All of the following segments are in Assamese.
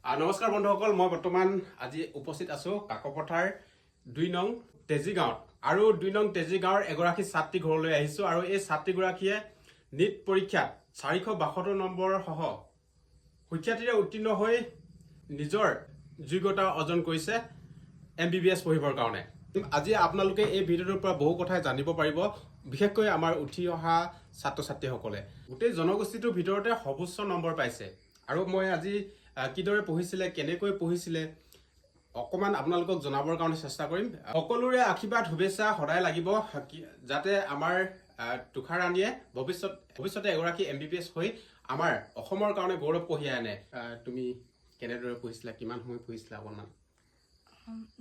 নমস্কাৰ বন্ধুসকল, মই বৰ্তমান আজি উপস্থিত আছো কাকপথাৰ ২ নং তেজী গাঁৱত আৰু ২ নং তেজী গাঁৱৰ এগৰাকী ছাত্ৰী ঘৰলৈ আহিছো আৰু এই ছাত্ৰীগৰাকীয়ে নিট পৰীক্ষাত 472 নম্বৰ সহ সুখ্যাতিৰে উত্তীৰ্ণ হৈ নিজৰ যোগ্যতা অৰ্জন কৰিছে MBBS পঢ়িবৰ কাৰণে। আজি আপোনালোকে এই ভিডিঅ'টোৰ পৰা বহু কথা জানিব পাৰিব, বিশেষকৈ আমাৰ উঠি অহা ছাত্ৰ ছাত্ৰীসকলে গোটেই জনগোষ্ঠীটোৰ ভিতৰতে সৰ্বোচ্চ নম্বৰ পাইছে আৰু মই আজি কিদৰে পঢ়িছিলে কেনেকৈ পঢ়িছিলে অকমান আপোনালোকক জনাবৰ কাৰণে চেষ্টা কৰিম। সকলোৰে আশীৰ্বাদ শুভেচ্ছা সদায় লাগিব যাতে আমাৰ তুষাৰ ৰাণীয়ে ভৱিষ্যতে এগৰাকী MBBS হৈ আমাৰ অসমৰ কাৰণে গৌৰৱ কঢ়িয়াই আনে। তুমি কেনেদৰে পঢ়িছিলা, কিমান সময় পঢ়িছিলা অকণমান?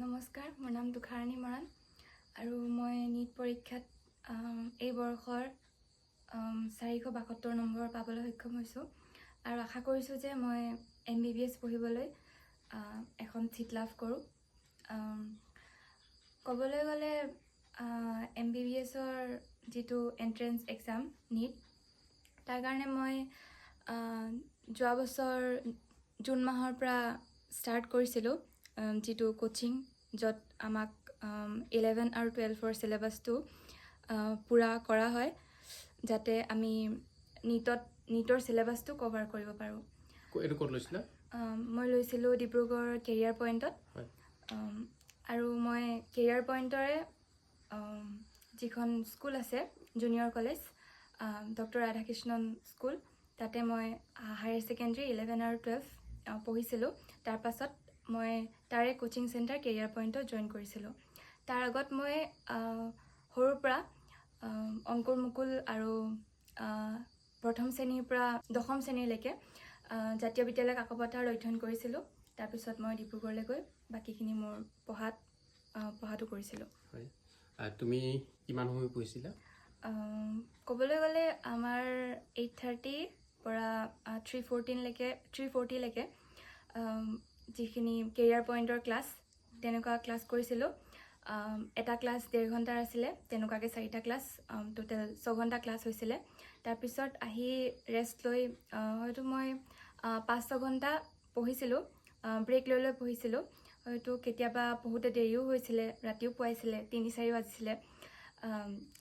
নমস্কাৰ, মোৰ নাম তুষাৰ ৰাণী মৰাণ আৰু মই নিট পৰীক্ষাত এই বৰ্ষৰ 472 নম্বৰ পাবলৈ সক্ষম হৈছোঁ আৰু আশা কৰিছোঁ যে মই MBBS পঢ়িবলৈ এখন চিট লাভ কৰোঁ। ক'বলৈ গ'লে MBBSৰ যিটো এণ্ট্ৰেঞ্চ এক্সাম নিট, তাৰ কাৰণে মই যোৱা বছৰ জুন মাহৰ পৰা ষ্টাৰ্ট কৰিছিলোঁ যিটো কোচিং, য'ত আমাক 11 আৰু 12ৰ চিলেবাছটো পূৰা কৰা হয় যাতে আমি নিটৰ চিলেবাছটো কভাৰ কৰিব পাৰোঁ। এইটো ক'ত লৈছিলা? মই লৈছিলোঁ ডিব্ৰুগড় কেৰিয়াৰ পইণ্টত। আৰু মই কেৰিয়াৰ পইণ্টৰে যিখন স্কুল আছে junior college doctor Radhakrishnan school, তাতে মই হায়াৰ ছেকেণ্ডেৰী 11 আৰু 12 পঢ়িছিলোঁ। তাৰ পাছত মই তাৰে কোচিং চেণ্টাৰ কেৰিয়াৰ পইণ্টত জইন কৰিছিলোঁ। তাৰ আগত মই সৰুৰ পৰা অংকুৰ মুকুল আৰু প্ৰথম শ্ৰেণীৰ পৰা 10ম শ্ৰেণীলৈকে জাতীয় বিদ্যালয় কাকপথাৰত অধ্যয়ন কৰিছিলোঁ। তাৰপিছত মই ডিব্ৰুগড়লৈ গৈ বাকীখিনি মোৰ পঢ়াটো কৰিছিলোঁ। তুমি কিমান সময় পঢ়িছিলা? ক'বলৈ গ'লে আমাৰ 8:30 পৰা 3:40লৈকে যিখিনি কেৰিয়াৰ পইণ্টৰ ক্লাছ, তেনেকুৱা ক্লাছ কৰিছিলোঁ। এটা ক্লাছ 1.5 ঘণ্টাৰ আছিলে, তেনেকুৱাকৈ 4টা ক্লাছ, টোটেল 6 ঘণ্টা ক্লাছ হৈছিলে। তাৰপিছত আহি ৰেষ্ট লৈ হয়তো মই 5-6 ঘণ্টা পঢ়িছিলোঁ, ব্ৰেক লৈ লৈ পঢ়িছিলোঁ। হয়তো কেতিয়াবা পঢ়োতে দেৰিও হৈছিলে, ৰাতিও পুৱাইছিলে, 3-4 বাজিছিলে।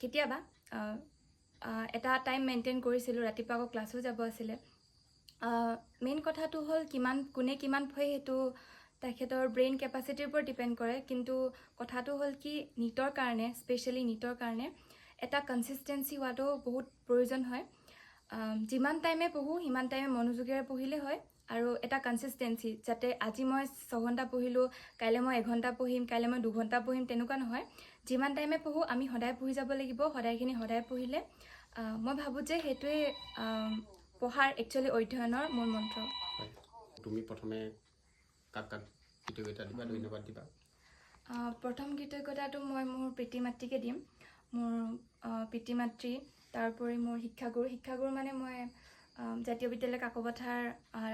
কেতিয়াবা এটা টাইম মেইনটেইন কৰিছিলোঁ, ৰাতিপুৱা আকৌ ক্লাছো যাব আছিলে। মেইন কথাটো হ'ল কোনে কিমান পঢ়ে সেইটো তেখেতৰ ব্ৰেইন কেপাচিটিৰ ওপৰত ডিপেণ্ড কৰে, কিন্তু কথাটো হ'ল কি নিটৰ কাৰণে, স্পেচিয়েলি নিটৰ কাৰণে এটা কনচিষ্টেঞ্চি হোৱাটো বহুত প্ৰয়োজন হয়। যিমান টাইমে পঢ়োঁ সিমান টাইমে মনোযোগেৰে পঢ়িলে হয় আৰু এটা কনচিষ্টেঞ্চি, যাতে আজি মই 6 ঘণ্টা পঢ়িলোঁ, কাইলৈ মই 1 ঘণ্টা পঢ়িম, কাইলৈ মই 2 ঘণ্টা পঢ়িম, তেনেকুৱা নহয়। যিমান টাইমে পঢ়োঁ আমি সদায় পঢ়ি যাব লাগিব। সদায়খিনি সদায় পঢ়িলে মই ভাবোঁ যে সেইটোৱে পঢ়াৰ একচুৱেলি অধ্যয়নৰ মূল মন্ত্ৰ। তুমি প্ৰথমে কাক কৃতজ্ঞতা দিবা, ধন্যবাদ দিবা? প্ৰথম কৃতজ্ঞতাটো মই মোৰ পিতৃ মাতৃকে দিম। মোৰ পিতৃ মাতৃ, তাৰোপৰি মোৰ শিক্ষাগুৰু মানে মই জাতীয় বিদ্যালয় কাকপথাৰ,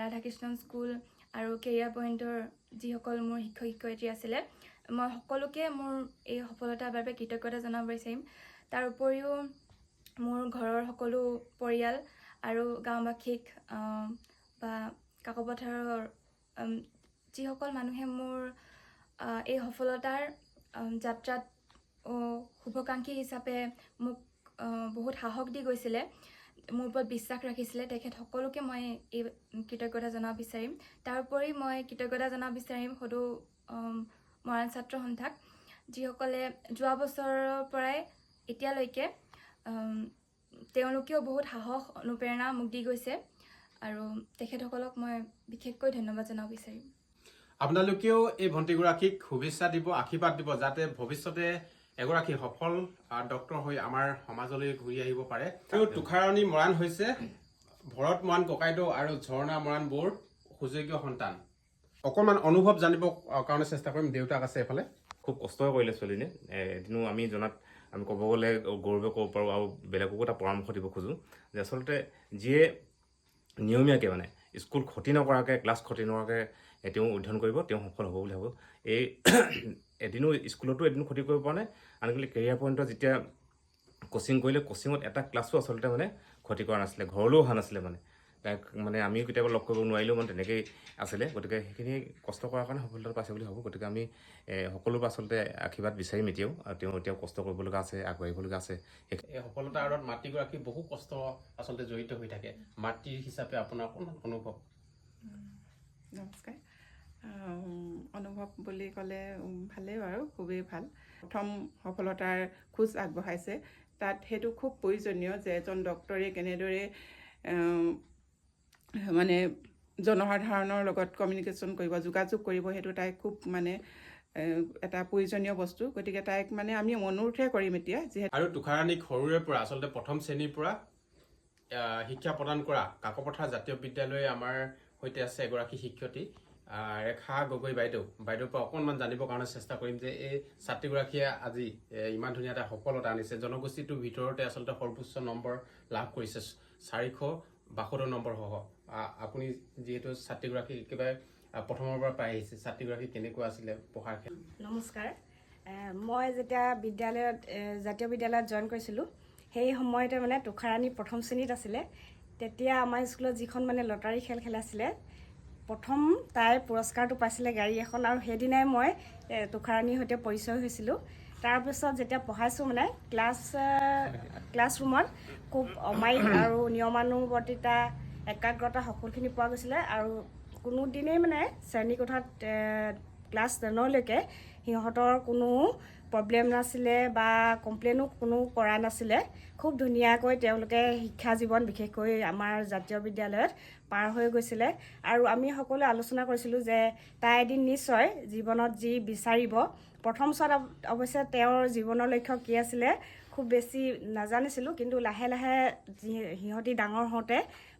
ৰাধাকৃষ্ণন স্কুল আৰু কেৰিয়াৰ পইণ্টৰ যিসকল মোৰ শিক্ষক শিক্ষয়িত্ৰী আছিলে, মই সকলোকে মোৰ এই সফলতাৰ বাবে কৃতজ্ঞতা জনাব বিচাৰিম। তাৰ উপৰিও মোৰ ঘৰৰ সকলো পৰিয়াল আৰু গাঁওবাসীক বা কাকপথাৰৰ যিসকল মানুহে মোৰ এই সফলতাৰ যাত্ৰাত শুভাকাংক্ষী হিচাপে মোক বহুত সাহস দি গৈছিলে, মোৰ ওপৰত বিশ্বাস ৰাখিছিলে, তেখেত সকলোকে মই এই কৃতজ্ঞতা জনাব বিচাৰিম। তাৰোপৰি মই কৃতজ্ঞতা জনাব বিচাৰিম সদৌ মৰাণ ছাত্ৰ সন্থাক, যিসকলে যোৱা বছৰৰ পৰাই এতিয়ালৈকে তেওঁলোকেও বহুত সাহস অনুপ্ৰেৰণা মোক দি গৈছে আৰু তেখেতসকলক মই বিশেষকৈ ধন্যবাদ জনাব বিচাৰিম। আপোনালোকেও এই ভণ্টিগৰাকীক শুভেচ্ছা দিব, আশীৰ্বাদ দিব, যাতে ভৱিষ্যতে এগৰাকী সফল ডক্তৰ হৈ আমাৰ সমাজলৈ ঘূৰি আহিব পাৰে। আৰু তুষাৰ ৰাণী মৰাণ হৈছে ভৰত মৰাণ ককাইদেউ আৰু ঝৰ্ণা মৰাণ বৌৰ সুযোগ্য সন্তান। অকণমান অনুভৱ জানিব কাৰণে চেষ্টা কৰিম। দেউতাক আছে এফালে। খুব কষ্টই কৰিলে ছোৱালীজনীয়ে। এদিনো আমি জনাত আমি ক'ব গ'লে গৌৰৱে ক'ব পাৰোঁ আৰু বেলেগকো এটা পৰামৰ্শ দিব খোজোঁ যে আচলতে যিয়ে নিয়মীয়াকৈ মানে স্কুল ক্ষতি নকৰাকৈ, ক্লাছ ক্ষতি নকৰাকৈ তেওঁ অধ্যয়ন কৰিব, তেওঁ সফল হ'ব বুলি ভাবোঁ। এই এদিনো স্কুলতো এদিনো ক্ষতি কৰিব পৰা নাই। আনকি কেৰিয়াৰ পইণ্টত যেতিয়া কোচিং কৰিলে, কোচিঙত এটা ক্লাছো আচলতে মানে ক্ষতি কৰা নাছিলে, ঘৰলৈও অহা নাছিলে মানে। তাইক মানে আমিও কেতিয়াবা লগ কৰিব নোৱাৰিলেও মানে তেনেকেই আছিলে। গতিকে সেইখিনি কষ্ট কৰাৰ কাৰণে সফলতা পাইছে বুলি ভাবোঁ। গতিকে আমি সকলোৰে আচলতে আশীৰ্বাদ বিচাৰিম এতিয়াও। তেওঁ এতিয়াও কষ্ট কৰিবলগা আছে, আগবাঢ়িবলগা আছে। এই সফলতাৰ আঁৰত মাতৃগৰাকী বহু কষ্ট আচলতে জড়িত হৈ থাকে। মাতৃ হিচাপে আপোনাৰ অকণমান অনুভৱ? নমস্কাৰ। অনুভৱ বুলি ক'লে ভালেই বাৰু, খুবেই ভাল। প্ৰথম সফলতাৰ খোজ আগবঢ়াইছে, তাত সেইটো খুব প্ৰয়োজনীয় যে এজন ডক্তৰে কেনেদৰে মানে জনসাধাৰণৰ লগত কমিউনিকেশ্যন কৰিব, যোগাযোগ কৰিব, সেইটো তাইক খুব মানে এটা প্ৰয়োজনীয় বস্তু। গতিকে তাইক মানে আমি অনুৰোধহে কৰিম এতিয়া, যিহেতু আৰু তুষাৰাণীক সৰুৰে পৰা আচলতে প্ৰথম শ্ৰেণীৰ পৰা শিক্ষা প্ৰদান কৰা কাকপথাৰ জাতীয় বিদ্যালয়ে আমাৰ সৈতে আছে এগৰাকী শিক্ষয়িত্ৰী ৰেখা গগৈ বাইদেউৰ পৰা অকণমান জানিবৰ কাৰণে চেষ্টা কৰিম যে এই ছাত্ৰীগৰাকীয়ে আজি ইমান ধুনীয়া এটা সফলতা আনিছে। জনগোষ্ঠীটোৰ ভিতৰতে আচলতে সৰ্বোচ্চ নম্বৰ লাভ কৰিছে, 472 নম্বৰ সহ। আপুনি যিহেতু ছাত্ৰীগৰাকী একেবাৰে প্ৰথমৰ পৰা পাই আহিছে, ছাত্ৰীগৰাকী কেনেকুৱা আছিলে পঢ়াৰ ক্ষেত্ৰত? নমস্কাৰ। মই যেতিয়া বিদ্যালয়ত জাতীয় বিদ্যালয়ত জইন কৰিছিলোঁ, সেই সময়তে মানে তুষাৰাণী প্ৰথম শ্ৰেণীত আছিলে। তেতিয়া আমাৰ স্কুলত যিখন মানে লটাৰী খেল খেলাইছিলে, প্ৰথম তাই পুৰস্কাৰটো পাইছিলে গাড়ী এখন, আৰু সেইদিনাই মই তুষাৰাণীৰ সৈতে পৰিচয় হৈছিলোঁ। তাৰপিছত যেতিয়া পঢ়াইছোঁ মানে ক্লাছৰুমত খুব অমায়িক আৰু নিয়মানুৱৰ্তিতা, একাগ্ৰতা সকলোখিনি পোৱা গৈছিলে। আৰু কোনোদিনেই মানে শ্ৰেণীকোঠাত ক্লাছ 10লৈকে সিহঁতৰ কোনো প্ৰব্লেম নাছিলে বা কমপ্লেইনো কোনো কৰা নাছিলে। খুব ধুনীয়াকৈ তেওঁলোকে শিক্ষা জীৱন বিশেষকৈ আমাৰ জাতীয় বিদ্যালয়ত পাৰ হৈ গৈছিলে। আৰু আমি সকলোৱে আলোচনা কৰিছিলোঁ যে তাই এদিন নিশ্চয় জীৱনত যি বিচাৰিব। প্ৰথম ছোৱাত অৱশ্যে তেওঁৰ জীৱনৰ লক্ষ্য কি আছিলে খুব বেছি নাজানিছিলোঁ, কিন্তু লাহে লাহে সিহঁতি ডাঙৰ হওঁতে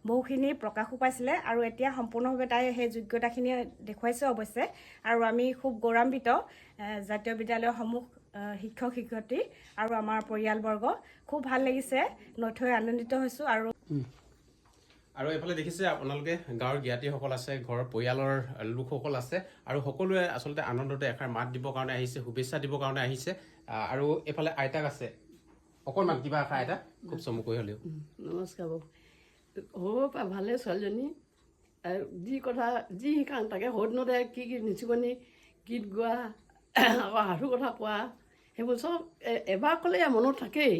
বহুখিনি প্ৰকাশো পাইছিলে। আৰু এতিয়া সম্পূৰ্ণভাৱে তাই সেই যোগ্যতাখিনি দেখুৱাইছে অৱশ্যে। আৰু আমি খুব গৌৰৱান্বিত জাতীয় বিদ্যালয়সমূহ, শিক্ষক শিক্ষয়িত্ৰী আৰু আমাৰ পৰিয়ালবৰ্গ। খুব ভাল লাগিছে, নথৈ আনন্দিত হৈছোঁ। আৰু এইফালে দেখিছে আপোনালোকে গাঁৱৰ জ্ঞাতিসকল আছে, ঘৰৰ পৰিয়ালৰ লোকসকল আছে, আৰু সকলোৱে আচলতে আনন্দতে এষাৰ মাত দিবৰ কাৰণে আহিছে, শুভেচ্ছা দিবৰ কাৰণে আহিছে। আৰু এইফালে আইতাক আছে, অকণমান কিবা এষাৰ আইতা খুব চমুকৈ হ'লেও। নমস্কাৰ বাৰু। সৰুৰ পৰা ভালে ছোৱালীজনী, যি শিকাওঁ তাকে সৰুদিনতে কি নিচুকনি গীত গোৱা, আকৌ সাধু কথা কোৱা, সেইবোৰ চব এবাৰ ক'লে মনত থাকেই।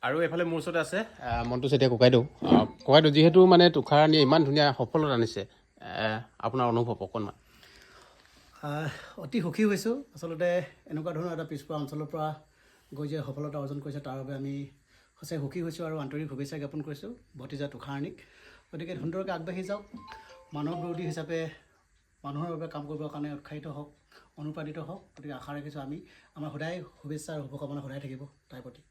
আৰু এইফালে মোৰ ওচৰতে আছে মণ্টু চেতিয়া ককাইদেউ। ককাইদেউ, যিহেতু মানে তুষাৰাণীয়ে ইমান ধুনীয়া সফলতা আনিছে, আপোনাৰ অনুভৱ অকণমান? অতি সুখী হৈছোঁ। আচলতে এনেকুৱা ধৰণৰ এটা পিছপৰা অঞ্চলৰ পৰা গৈ যে সফলতা অৰ্জন কৰিছে, তাৰ বাবে আমি সঁচাই সুখী হৈছোঁ আৰু আন্তৰিক শুভেচ্ছা জ্ঞাপন কৰিছোঁ ভতিজা তুষাৰাণীক। গতিকে সুন্দৰকৈ আগবাঢ়ি যাওক, মানৱ বিৰোধী হিচাপে মানুহৰ বাবে কাম কৰিবৰ কাৰণে উৎসাহিত হওক, অনুপ্ৰাণিত হওক। গতিকে আশা ৰাখিছোঁ আমি আমাৰ সদায় শুভেচ্ছা আৰু শুভকামনা সদায় থাকিব তাইৰ প্ৰতি।